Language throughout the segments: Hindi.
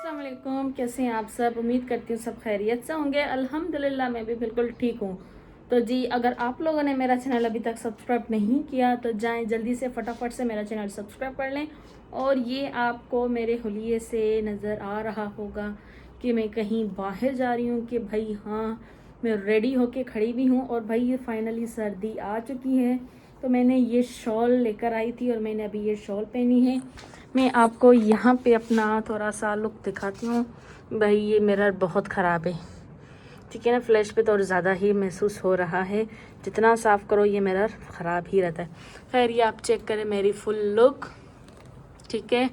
अस्सलाम वालेकुम, कैसे हैं आप सब। उम्मीद करती हूँ सब खैरियत से होंगे। अल्हम्दुलिल्लाह मैं भी बिल्कुल ठीक हूँ। तो जी, अगर आप लोगों ने मेरा चैनल अभी तक सब्सक्राइब नहीं किया तो जाएं जल्दी से फटाफट से मेरा चैनल सब्सक्राइब कर लें। और ये आपको मेरे हुलिये से नज़र आ रहा होगा कि मैं कहीं बाहर जा रही हूँ कि भाई हाँ, मैं रेडी होके खड़ी भी हूँ। और भाई ये फाइनली सर्दी आ चुकी है तो मैंने ये शॉल लेकर आई थी और मैंने अभी ये शॉल पहनी है। मैं आपको यहाँ पे अपना थोड़ा सा लुक दिखाती हूँ। भाई ये मिरर बहुत ख़राब है, ठीक है ना। फ्लैश पे तो और ज़्यादा ही महसूस हो रहा है, जितना साफ़ करो ये मिरर ख़राब ही रहता है। खैर ये आप चेक करें मेरी फुल लुक, ठीक है।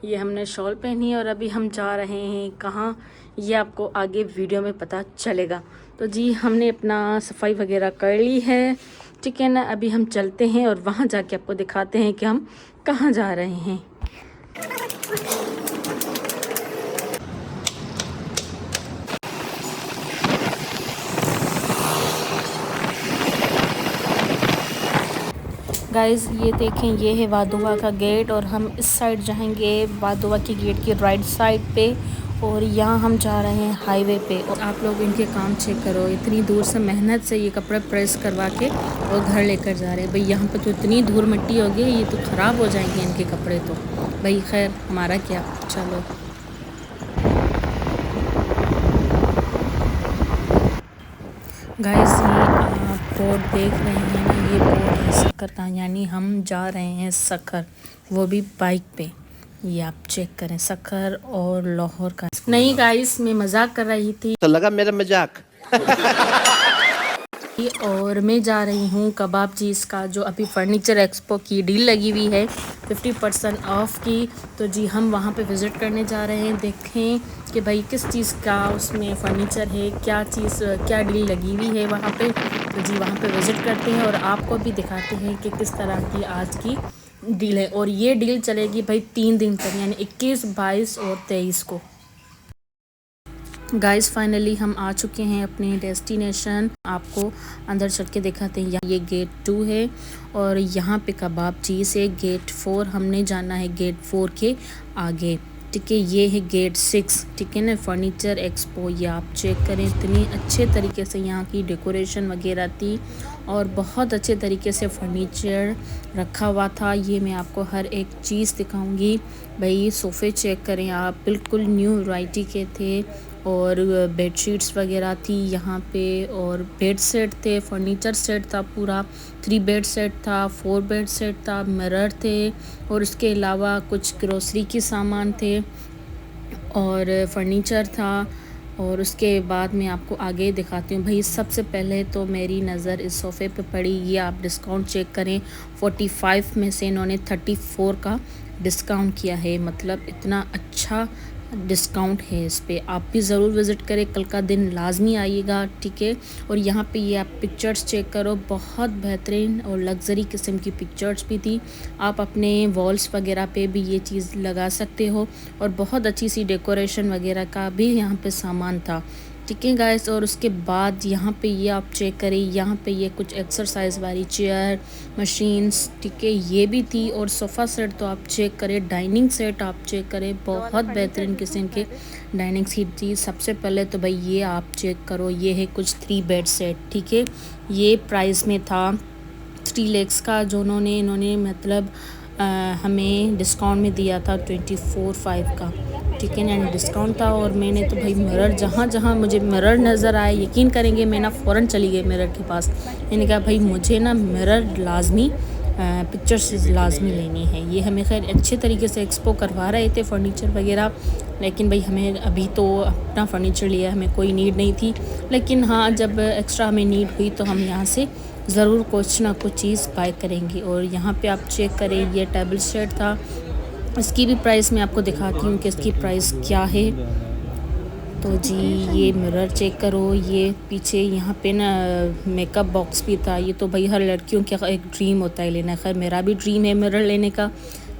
ये हमने शॉल पहनी है और अभी हम जा रहे हैं कहाँ, ये आपको आगे वीडियो में पता चलेगा। तो जी हमने अपना सफाई वगैरह कर ली है, ठीक है ना। अभी हम चलते हैं और वहाँ जाके आपको दिखाते हैं कि हम कहाँ जा रहे हैं। गाइज़ ये देखें, ये है वादुआ का गेट और हम इस साइड जाएंगे वादुआ के गेट की राइट साइड पे। और यहाँ हम जा रहे हैं हाईवे पे। और आप लोग इनके काम चेक करो, इतनी दूर से मेहनत से ये कपड़े प्रेस करवा के और घर लेकर जा रहे हैं। भाई यहाँ पे तो इतनी धूल मिट्टी होगी, ये तो ख़राब हो जाएंगे इनके कपड़े तो। भाई खैर हमारा क्या, चलो। गाइस ये आप बोर्ड देख रहे हैं ना, ये बोर्ड है सखर का, यानी हम जा रहे हैं सखर, वो भी बाइक पे। ये आप चेक करें, सखर और लाहौर का। नहीं गाइस मैं मजाक कर रही थी तो लगा मेरा मजाक। और मैं जा रही हूँ कबाब चीज़ का, जो अभी फर्नीचर एक्सपो की डील लगी हुई है 50% ऑफ की। तो जी हम वहाँ पे विज़िट करने जा रहे हैं, देखें कि भाई किस चीज़ का उसमें फ़र्नीचर है, क्या चीज़ क्या डील लगी हुई है वहाँ पे। तो जी वहाँ पे विज़िट करते हैं और आपको भी दिखाते हैं कि किस तरह की आज की डील है। और ये डील चलेगी भाई 3 दिन तक, यानी 21, 22 और 23 को। गाइस फाइनली हम आ चुके हैं अपने डेस्टिनेशन। आपको अंदर चल के दिखाते हैं। ये गेट 2 है और यहाँ पे कबाब चीज़ है। गेट 4 हमने जाना है, गेट 4 के आगे, ठीक है। ये है गेट 6, ठीक है ना, फर्नीचर एक्सपो। ये आप चेक करें, इतनी अच्छे तरीके से यहाँ की डेकोरेशन वगैरह थी और बहुत अच्छे तरीके से फर्नीचर रखा हुआ था। ये मैं आपको हर एक चीज़ दिखाऊंगी। भाई सोफ़े चेक करें आप, बिल्कुल न्यू वैरायटी के थे। और बेडशीट्स वगैरह थी यहाँ पे, और बेड सेट थे, फर्नीचर सेट था पूरा। 3 बेड सेट था, 4 बेड सेट था, मिरर थे और इसके अलावा कुछ ग्रोसरी के सामान थे और फर्नीचर था। और उसके बाद मैं आपको आगे दिखाती हूँ। भाई सबसे पहले तो मेरी नज़र इस सोफ़े पे पड़ी। ये आप डिस्काउंट चेक करें, 45 में से इन्होंने 34 का डिस्काउंट किया है। मतलब इतना अच्छा डिस्काउंट है इस पे। आप भी ज़रूर विज़िट करें, कल का दिन लाजमी आइएगा, ठीक है। और यहाँ पे ये आप पिक्चर्स चेक करो, बहुत बेहतरीन और लग्जरी किस्म की पिक्चर्स भी थी। आप अपने वॉल्स वगैरह पे भी ये चीज़ लगा सकते हो और बहुत अच्छी सी डेकोरेशन वगैरह का भी यहाँ पे सामान था, ठीक है गाइस। और उसके बाद यहाँ पे ये आप चेक करें, यहाँ पे ये कुछ एक्सरसाइज वाली चेयर मशीन्स, ठीक है, ये भी थी। और सोफ़ा सेट तो आप चेक करें, डाइनिंग सेट आप चेक करें, बहुत बेहतरीन किस्म के डाइनिंग सीट थी। सबसे पहले तो भाई ये आप चेक करो, ये है कुछ 3 बेड सेट, ठीक है। ये प्राइस में था 3 lakhs का, जो इन्होंने मतलब हमें डिस्काउंट में दिया था 24/5 का, ठीक है ना, डिस्काउंट था। और मैंने तो भाई मिरर, जहाँ जहाँ मुझे मिरर नज़र आए, यकीन करेंगे मैं ना फ़ौरन चली गई मिरर के पास। मैंने कहा भाई मुझे ना मिरर लाजमी, पिक्चर्स लाजमी लेनी है। ये हमें खैर अच्छे तरीके से एक्सपो करवा रहे थे फर्नीचर वगैरह, लेकिन भाई हमें अभी तो अपना फ़र्नीचर लिया, हमें कोई नीड नहीं थी। लेकिन हाँ, जब एक्स्ट्रा हमें नीड हुई तो हम यहाँ से ज़रूर कुछ ना कुछ चीज़ बाय करेंगे। और यहाँ पे आप चेक करें, ये टेबल सेट था, इसकी भी प्राइस मैं आपको दिखाती हूँ कि इसकी प्राइस क्या है। तो जी ये मिरर चेक करो, ये पीछे यहाँ पे ना मेकअप बॉक्स भी था। ये तो भाई हर लड़कियों का एक ड्रीम होता है लेना। खैर मेरा भी ड्रीम है मिरर लेने का,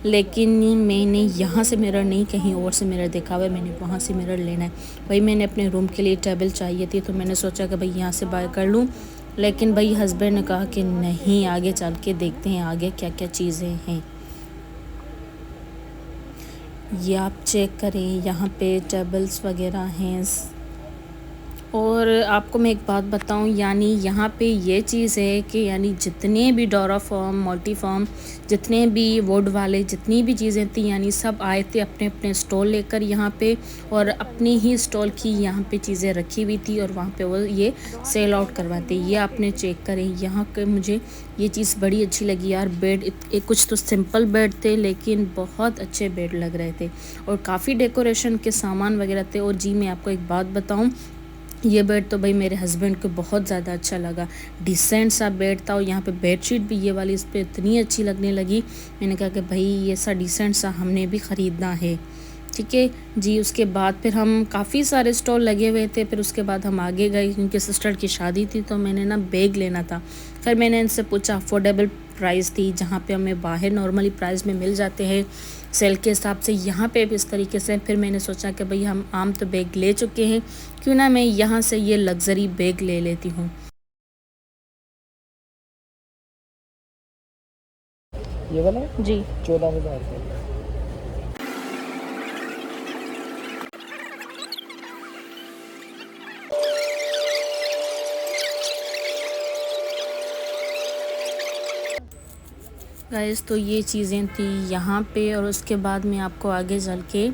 लेकिन मैंने यहाँ से मिरर नहीं, कहीं और से मिरर देखा हुआ है, मैंने वहाँ से मिरर लेना है। भाई मैंने अपने रूम के लिए टेबल चाहिए थी तो मैंने सोचा कि भाई यहाँ से बाय कर लूँ, लेकिन भाई हस्बैंड ने कहा कि नहीं, आगे चल के देखते हैं आगे क्या क्या चीज़ें हैं। ये आप चेक करें, यहाँ पे टेबल्स वगैरह हैं। और आपको मैं एक बात बताऊं, यानी यहाँ पे ये चीज़ है कि यानी जितने भी डोरा फॉर्म, मल्टी फॉर्म, जितने भी वुड वाले जितनी भी चीज़ें थी, यानी सब आए थे अपने अपने स्टॉल लेकर यहाँ पे, और अपनी ही स्टॉल की यहाँ पे चीज़ें रखी हुई थी और वहाँ पे वो ये सेल आउट करवाते। ये आपने चेक करें, यहाँ के मुझे ये चीज़ बड़ी अच्छी लगी यार। बेड कुछ तो सिंपल बेड थे लेकिन बहुत अच्छे बेड लग रहे थे, और काफ़ी डेकोरेशन के सामान वगैरह थे। और जी मैं आपको एक बात बताऊँ, ये बेड तो भाई मेरे हस्बैंड को बहुत ज़्यादा अच्छा लगा। डिसेंट सा बेड था, और यहाँ पे बेडशीट भी ये वाली इस पर इतनी अच्छी लगने लगी। मैंने कहा कि भाई ये सा डिसेंट सा हमने भी ख़रीदना है। ठीक है जी। उसके बाद फिर हम काफ़ी सारे स्टॉल लगे हुए थे, फिर उसके बाद हम आगे गए क्योंकि सिस्टर की शादी थी, तो मैंने ना बैग लेना था। फिर मैंने इनसे पूछा, अफोर्डेबल प्राइस थी, जहाँ पे हमें बाहर नॉर्मली प्राइस में मिल जाते हैं सेल के हिसाब से, यहाँ पे भी इस तरीके से। फिर मैंने सोचा कि भाई हम आम तो बैग ले चुके हैं, क्यों ना मैं यहाँ से ये लग्जरी बैग ले लेती हूँ। ये वाला जी 14,000 का। गाइस, तो ये चीज़ें थी यहाँ पे। और उसके बाद मैं आपको आगे चल के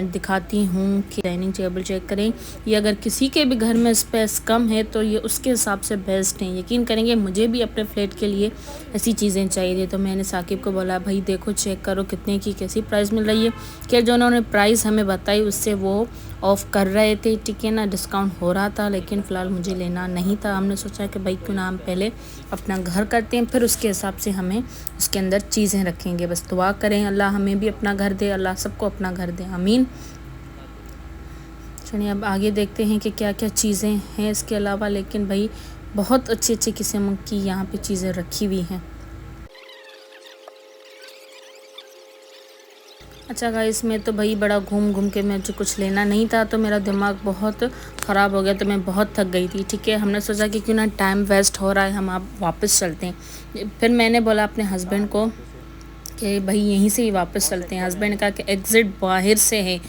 दिखाती हूँ कि डाइनिंग टेबल चेक करें। ये अगर किसी के भी घर में स्पेस कम है तो ये उसके हिसाब से बेस्ट है। यकीन करेंगे मुझे भी अपने फ्लैट के लिए ऐसी चीज़ें चाहिए, तो मैंने साकिब को बोला भाई देखो चेक करो कितने की कैसी प्राइस मिल रही है। कि जो उन्होंने प्राइस हमें बताई उससे वो ऑफ़ कर रहे थे, ठीक है ना, डिस्काउंट हो रहा था, लेकिन फ़िलहाल मुझे लेना नहीं था। हमने सोचा कि भाई क्यों ना हम पहले अपना घर करते हैं, फिर उसके हिसाब से हमें उसके अंदर चीज़ें रखेंगे। बस दुआ करें अल्लाह हमें भी अपना घर दे, अल्लाह सबको अपना घर दे, आमीन। चलिए अब आगे देखते हैं कि क्या क्या चीज़ें हैं इसके अलावा। लेकिन भाई बहुत अच्छी अच्छी किस्म की यहाँ पे चीज़ें रखी हुई हैं। अच्छा गाइस, मैं तो भाई बड़ा घूम घूम के मुझे कुछ लेना नहीं था, तो मेरा दिमाग बहुत ख़राब हो गया, तो मैं बहुत थक गई थी। ठीक है, हमने सोचा कि क्यों ना टाइम वेस्ट हो रहा है, हम आप वापस चलते हैं। फिर मैंने बोला अपने हस्बैंड को कि भाई यहीं से ही वापस चलते हैं। हस्बैंड ने कहा कि एग्ज़िट बाहर से है।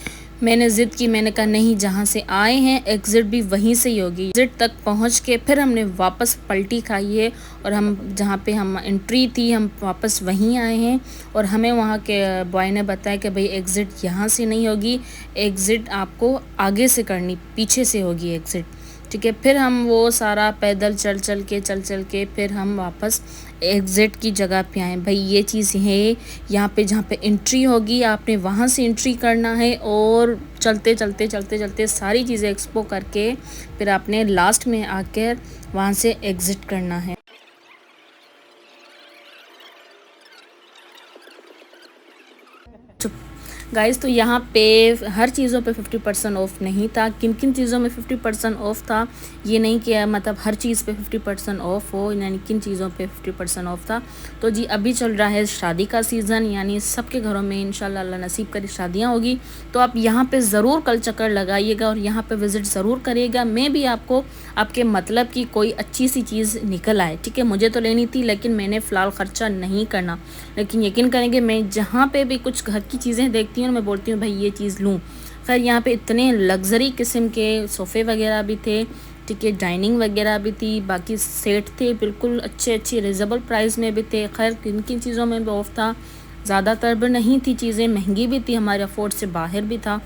मैंने ज़िद की, मैंने कहा नहीं, जहाँ से आए हैं एग्ज़िट भी वहीं से ही होगी। एग्ज़िट तक पहुँच के फिर हमने वापस पलटी खाई है, और हम जहाँ पे हम एंट्री थी हम वापस वहीं आए हैं। और हमें वहाँ के बॉय ने बताया कि भाई एग्ज़िट यहाँ से नहीं होगी, एग्ज़िट आपको आगे से करनी, पीछे से होगी एग्ज़िट। ठीक है, फिर हम वो सारा पैदल चल चल के फिर हम वापस एग्ज़िट की जगह पे आए। भाई ये चीज़ है यहाँ पे, जहाँ पे एंट्री होगी आपने वहाँ से एंट्री करना है, और चलते सारी चीज़ें एक्सप्लो करके फिर आपने लास्ट में आकर वहाँ से एग्ज़िट करना है। गाइस, तो यहाँ पे हर चीज़ों पे 50% ऑफ नहीं था। किन किन चीज़ों में 50% ऑफ था, ये नहीं किया मतलब हर चीज़ पे 50% ऑफ हो, यानी किन चीज़ों पे 50% ऑफ था। तो जी अभी चल रहा है शादी का सीज़न, यानी सबके घरों में इंशाल्लाह अल्लाह नसीब करे शादियाँ होगी। तो आप यहाँ पे ज़रूर कल चक्कर लगाइएगा और यहाँ पे विज़िट ज़रूर करिएगा। मैं भी आपको आपके मतलब की कोई अच्छी सी चीज़ निकल आए। ठीक है, मुझे तो लेनी थी लेकिन मैंने फ़िलहाल ख़र्चा नहीं करना। लेकिन यकीन करेंगे मैं जहाँ पे भी कुछ घर की चीज़ें देखती हूँ मैं बोलती हूँ भाई ये चीज़ लूँ। खैर यहाँ पे इतने लग्जरी किस्म के सोफ़े वगैरह भी थे, ठीक है, डाइनिंग वगैरह भी थी, बाकी सेट थे बिल्कुल अच्छे रिजनेबल प्राइस में भी थे। खैर किन किन चीज़ों में भी ऑफ था, ज़्यादातर भी नहीं थी चीज़ें, महंगी भी थी, हमारे अफोर्ड से बाहर भी था।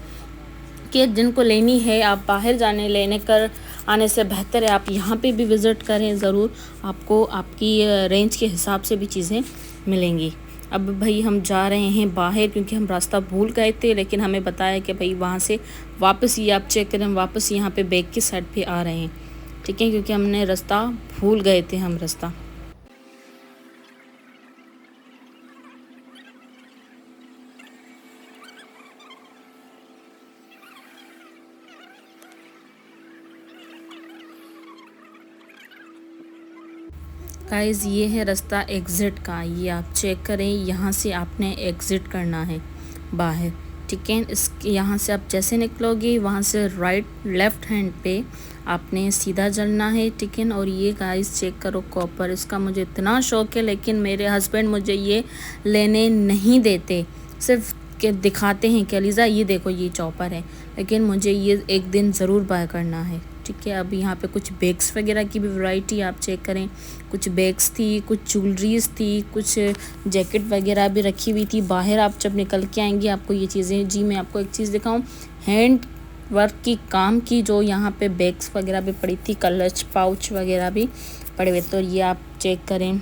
कि जिनको लेनी है आप बाहर जाने लेने कर आने से बेहतर है आप यहाँ पे भी विज़िट करें ज़रूर, आपको आपकी रेंज के हिसाब से भी चीज़ें मिलेंगी। अब भाई हम जा रहे हैं बाहर क्योंकि हम रास्ता भूल गए थे, लेकिन हमें बताया कि भाई वहाँ से वापस ये आप चेक करें, वापस यहाँ पे बैक की साइड पे आ रहे हैं। ठीक है, क्योंकि हमने रास्ता भूल गए थे हम रास्ता। गाइस ये है रास्ता एग्ज़िट का, ये आप चेक करें, यहाँ से आपने एग्ज़िट करना है बाहर। ठीक है, इस यहाँ से आप जैसे निकलोगे वहाँ से राइट लेफ़्ट हैंड पे आपने सीधा चलना है। ठीक है, और ये गाइस चेक करो कॉपर, इसका मुझे इतना शौक़ है लेकिन मेरे हस्बैंड मुझे ये लेने नहीं देते। सिर्फ के दिखाते हैं कि अलीज़ा ये देखो ये चॉपर है, लेकिन मुझे ये एक दिन ज़रूर बाय करना है। ठीक है, अब यहाँ पे कुछ बैग्स वगैरह की भी वैरायटी आप चेक करें। कुछ बैग्स थी, कुछ ज्वेलरीज थी, कुछ जैकेट वगैरह भी रखी हुई थी। बाहर आप जब निकल के आएंगे आपको ये चीज़ें, जी मैं आपको एक चीज़ दिखाऊं, हैंड वर्क की काम की जो यहाँ पे बैग्स वगैरह भी पड़ी थी, कलच पाउच वगैरह भी पड़े हुए। तो ये आप चेक करें,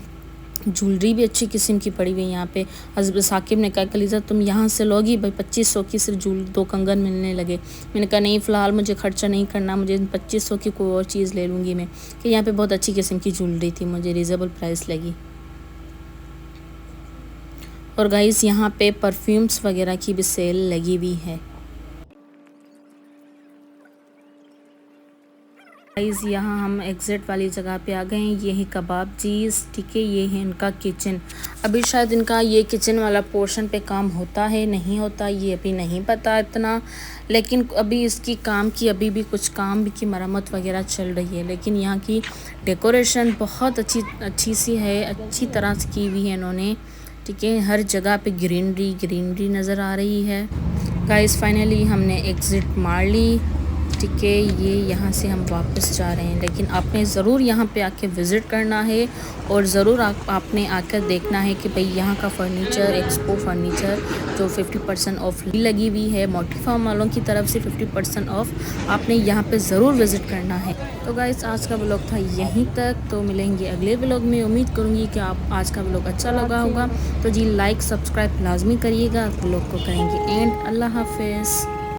ज्वेलरी भी अच्छी किस्म की पड़ी हुई है यहाँ पे। हज़रत साकिब ने कहा कलीज़ा तुम यहाँ से लोगी भाई, 2500 की सिर्फ 2 कंगन मिलने लगे। मैंने कहा नहीं, फ़िलहाल मुझे खर्चा नहीं करना, मुझे 2500 की कोई और चीज़ ले लूँगी मैं, कि यहाँ पे बहुत अच्छी किस्म की ज्वेलरी थी, मुझे रीज़नेबल प्राइस लगी। और गाइस यहाँ पे परफ्यूम्स वगैरह की भी सेल लगी हुई है। गाइस यहाँ हम एग्ज़िट वाली जगह पे आ गए हैं। ये है कबाब चीज़, ठीक है, ये है इनका किचन। अभी शायद इनका ये किचन वाला पोर्शन पे काम होता है नहीं होता ये अभी नहीं पता इतना, लेकिन अभी इसकी काम की अभी भी कुछ काम भी की मरम्मत वगैरह चल रही है। लेकिन यहाँ की डेकोरेशन बहुत अच्छी सी है, अच्छी तरह से की हुई है इन्होंने। ठीक है, हर जगह पे ग्रीनरी नज़र आ रही है। गाइस फाइनली हमने एग्ज़िट मार ली। ठीक है, ये यहाँ से हम वापस जा रहे हैं, लेकिन आपने ज़रूर यहाँ पे आके विज़िट करना है और ज़रूर आपने आकर देखना है कि भाई यहाँ का फ़र्नीचर, एक्सपो फ़र्नीचर जो 50% ऑफ लगी हुई है मोटी फार्म वालों की तरफ से, 50% ऑफ, आपने यहाँ पे ज़रूर विज़िट करना है। तो गाइस आज का व्लॉग था यहीं तक, तो मिलेंगे अगले व्लॉग में। उम्मीद करूँगी कि आप आज का व्लॉग अच्छा लगा होगा, तो जी लाइक सब्सक्राइब लाजमी करिएगा, व्लॉग को करेंगे एंड। अल्लाह हाफिज़।